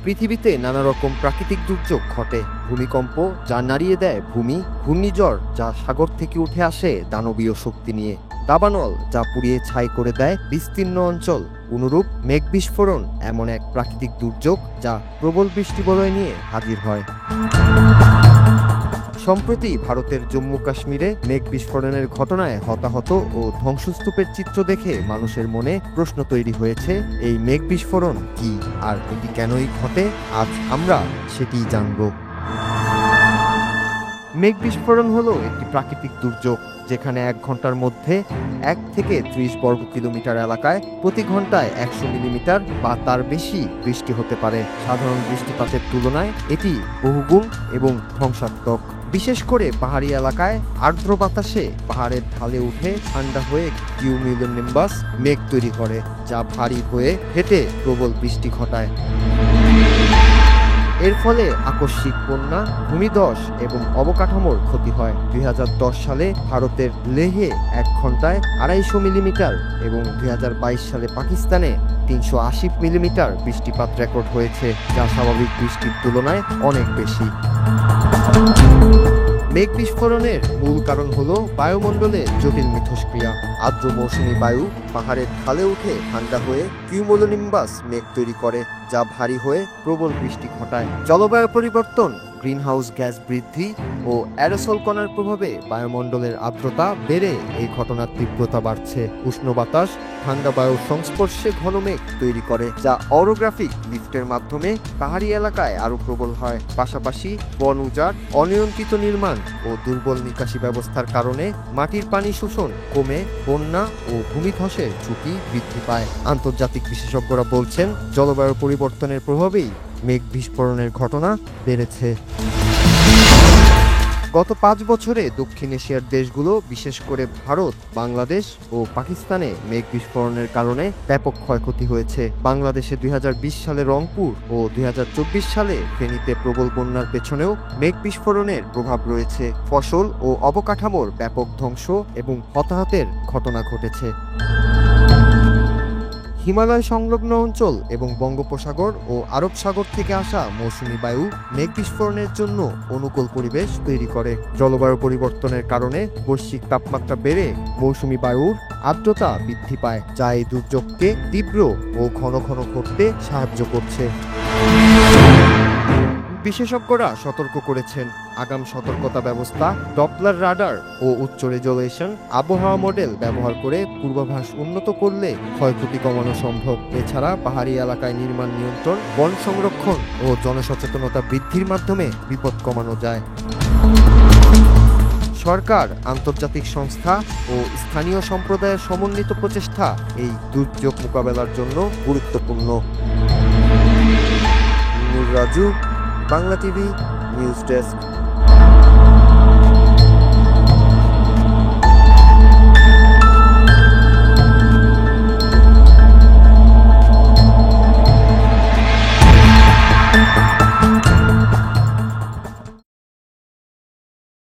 পৃথিবীতে নানা রকম প্রাকৃতিক দুর্যোগ ঘটে। ভূমিকম্প যা নাড়িয়ে দেয় ভূমি, ঘূর্ণিঝড় যা সাগর থেকে উঠে আসে দানবীয় শক্তি নিয়ে, দাবানল যা পুড়িয়ে ছাই করে দেয় বিস্তীর্ণ অঞ্চল। অনুরূপ মেঘ বিস্ফোরণ এমন এক প্রাকৃতিক দুর্যোগ যা প্রবল বৃষ্টিবলয় নিয়ে হাজির হয়। সম্প্রতি ভারতের জম্মু কাশ্মীরে মেঘ বিস্ফোরণের ঘটনায় হতাহত ও ধ্বংসস্তূপের চিত্র দেখে মানুষের মনে প্রশ্ন তৈরি হয়েছে, এই মেঘ বিস্ফোরণ কি আর এটি কেনই ঘটে? আজ আমরা সেটিই জানব। মেঘ বিস্ফোরণ হলো একটি প্রাকৃতিক দুর্যোগ যেখানে 1 ঘন্টার মধ্যে 1 থেকে 30 বর্গ কিলোমিটার এলাকায় প্রতি ঘন্টায় 100 মিলিমিটার বা তার বেশি বৃষ্টি হতে পারে। সাধারণ বৃষ্টিপাতের তুলনায় এটি বহুগুণ এবং ধ্বংসাত্মক। বিশেষ করে পাহাড়ি এলাকায় আর্দ্র বাতাসে পাহাড়ের ঢালে উঠে ঠান্ডা হয়ে কিউমিউলোনিম্বাস মেঘ তৈরি করে, যা ভারী হয়ে হেঁটে প্রবল বৃষ্টি ঘটায়। এর ফলে আকস্মিক বন্যা, ভূমিধস এবং অবকাঠামোর ক্ষতি হয়। 2010 সালে ভারতের লেহে 1 ঘন্টায় 250 মিলিমিটার এবং 2022 সালে পাকিস্তানে 380 মিলিমিটার বৃষ্টিপাত রেকর্ড হয়েছে, যা স্বাভাবিক বৃষ্টির তুলনায় অনেক বেশি। মেঘ বিস্ফোরণের মূল কারণ হলো বায়ুমণ্ডলে জটিল মিথস্ক্রিয়া। আর্দ্র মৌসুমী বায়ু পাহাড়ের ঢালে উঠে ঠান্ডা হয়ে কিউমুলোনিম্বাস মেঘ তৈরি করে, যা ভারী হয়ে প্রবল বৃষ্টি ঘটায়। জলবায়ু পরিবর্তন, গ্রিনহাউস গ্যাস বৃদ্ধি ও অ্যারোসল কণার প্রভাবে বায়ুমণ্ডলের আর্দ্রতা বেড়ে এই ঘটনার তীব্রতা বাড়ছে। উষ্ণ বাতাস ঠান্ডা বায়ুর সংস্পর্শে ঘন মেঘ তৈরি করে, যা অরোগ্রাফিক লিফটের মাধ্যমে পাহাড়ি এলাকায় আরও প্রবল হয়। পাশাপাশি বন উজাড়, অনিয়ন্ত্রিত নির্মাণ ও দুর্বল নিকাশি ব্যবস্থার কারণে মাটির পানি শোষণ কমে বন্যা ও ভূমিধসের ঝুঁকি বৃদ্ধি পায়। আন্তর্জাতিক বিশেষজ্ঞরা বলছেন, জলবায়ু পরিবর্তনের প্রভাবেই মেঘ বিস্ফোরণের ঘটনা বেড়েছে। গত 5 বছরে দক্ষিণ এশিয়ার দেশগুলো, বিশেষ করে ভারত, বাংলাদেশ ও পাকিস্তানে মেঘ বিস্ফোরণের কারণে ব্যাপক ক্ষয়ক্ষতি হয়েছে। বাংলাদেশে 2020 সালে রংপুর ও 2024 সালে ফেনীতে প্রবল বন্যার পেছনেও মেঘ বিস্ফোরণের প্রভাব রয়েছে। ফসল ও অবকাঠামোর ব্যাপক ধ্বংস এবং হতাহতের ঘটনা ঘটেছে। হিমালয় সংলগ্ন অঞ্চল এবং বঙ্গোপসাগর ও আরব সাগর থেকে আসা মৌসুমী বায়ু মেঘ বিস্ফোরণের জন্য অনুকূল পরিবেশ তৈরি করে। জলবায়ু পরিবর্তনের কারণে বৈশ্বিক তাপমাত্রা বেড়ে মৌসুমী বায়ুর আর্দ্রতা বৃদ্ধি পায়, যা এই দুর্যোগকে তীব্র ও ঘন ঘন ঘটতে সাহায্য করছে। বিশেষজ্ঞরা সতর্ক করেছেন, আগাম সতর্কতা ব্যবস্থা, ডপলার রাডার ও উচ্চ রেজলিউশন আবহাওয়া মডেল ব্যবহার করে পূর্বাভাস উন্নত করলে ক্ষয়ক্ষতি কমানো সম্ভব। এছাড়া পাহাড়ি এলাকায় নির্মাণ নিয়ন্ত্রণ, বন সংরক্ষণ ও জনসচেতনতা বৃদ্ধির মাধ্যমে বিপদ কমানো যায়। সরকার, আন্তর্জাতিক সংস্থা ও স্থানীয় সম্প্রদায়ের সমন্বিত প্রচেষ্টা এই দুর্যোগ মোকাবেলার জন্য গুরুত্বপূর্ণ। Raju, Bangla TV news desk.